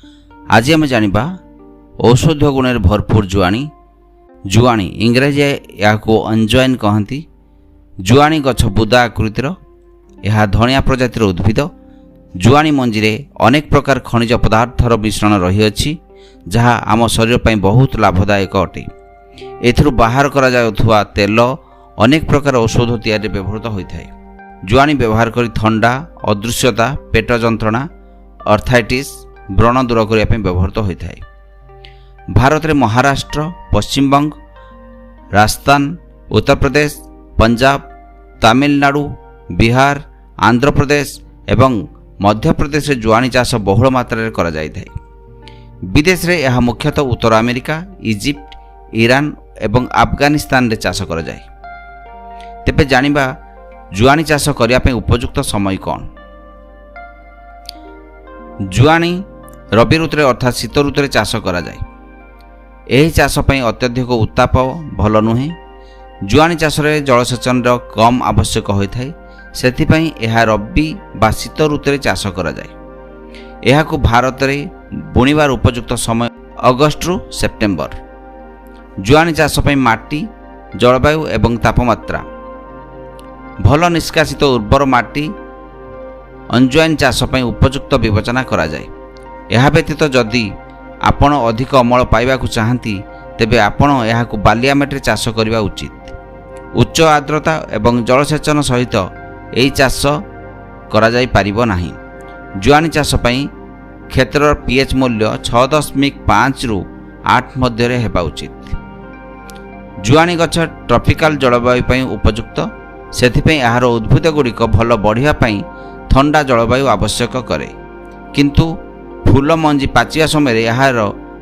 आज आम जानिबा औषध गुण भरपूर जुआणी। जुआणी इंग्राजी या अंजवाइन कहती। जुआणी गछ बुदा आकृतिर, यह धनिया प्रजातिर उद्भिद। जुआणी मंजी रे अनेक प्रकार खनिज पदार्थर मिश्रण रही जहाँ आम शरीर पर बहुत लाभदायक अटे। एथिरु बाहर करा जाउथुवा तेल अनेक प्रकार औषध तैयारी व्यवहृत होता है। जुआणी व्यवहार करी थंडा, अदृश्यता, पेट जंत्रणा, अर्थाइटिस, व्रण दूर करने व्यवहृत होता है। भारत में महाराष्ट्र, पश्चिमबंग, राजस्थान, उत्तर प्रदेश, पंजाब, तमिलनाडु, बिहार, आंध्र प्रदेश एवं मध्य प्रदेश में जुआणी चाष बहुल मात्रा करा जायଥାଏ। विदेश में यह मुख्यतः उत्तर अमेरिका, इजिप्ट, ईरान एवं अफगानिस्तान रे चाष करा जाय। तेबे जानिबा जुआणी चाष करिया पे उपयुक्त समय कौन? जुआणी रबी ऋतु अर्थात शीत ऋतु चाष करा जाय। यही चाष पे अत्यधिक उत्ताप भल नुहे। जुआणी चाष रे जलसेचन कम आवश्यक होता है, सेथिपई यह रबी बा शीत ऋतु चाष करा जाय। यहाकू भारत रे बुणिबार उपयुक्त समय अगस्ट रु सेप्टेम्बर। जुआणी चाष पे माटी, जलवायु एवं तापमात्रा भल निष्कासित उर्वर माटी अंजुआइन चाष पे उपयुक्त विवेचना करा जाय। यह व्यतीत जदि आपण अधिक अमल पाइबाकू चाहती तेबे आपण यहाकू बालिया माटी चाष करबा उचित। उच्च आर्द्रता एवं जलसेचन सहित यही चाष करा जाय पारिबो नाही। जुआणी चाष पे क्षेत्र पीएच मूल्य 6.5 रु 8 मध्य हेबा उचित। जुआणी गछ ट्रॉपिकल जलवायु पे उपयुक्त, सेथिपई यार उद्भिद गुड़िक भल बढ़िया ठंडा जलवायु आवश्यक करे, किंतु फूल मंजी पाचिया समय यार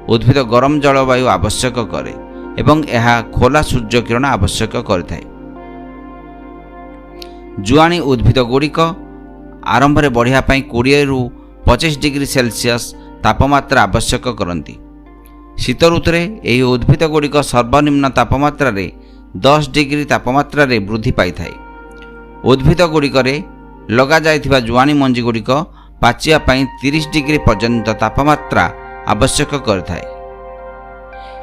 उद्भिद गरम जलवायु आवश्यक करे एवं यह खोला सूर्य किरण आवश्यक करे। जुआणी उद्भिद गुड़िक आरंभ में बढ़िया 20 रु 25 डिग्री सेल्सियस तापमात्रा आवश्यक करती। शीत ऋतु में यह उद्भिद गुड़िक सर्वनिम्न तापमात्रा 10 डिग्री तापमात्रा वृद्धि पाई थाए। उद्भिद गुड़िक लगा जाइथिबा जुआणी मंजी गुड़िक पाचिया 30 डिग्री पर्यंत तापमात्रा आवश्यक करथाए।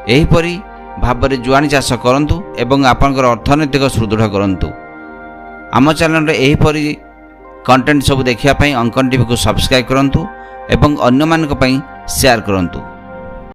एहीपरि भाबरे जुआणी चाष करंतु एवं आपनकर अर्थनैतिक सुदृढ़ करंतु। आम चैनल एहीपरि कंटेंट सब देखिया पई अंकन टीवी को सब्सक्राइब करंतु एवं अन्य मानक पई शेयर करंतु।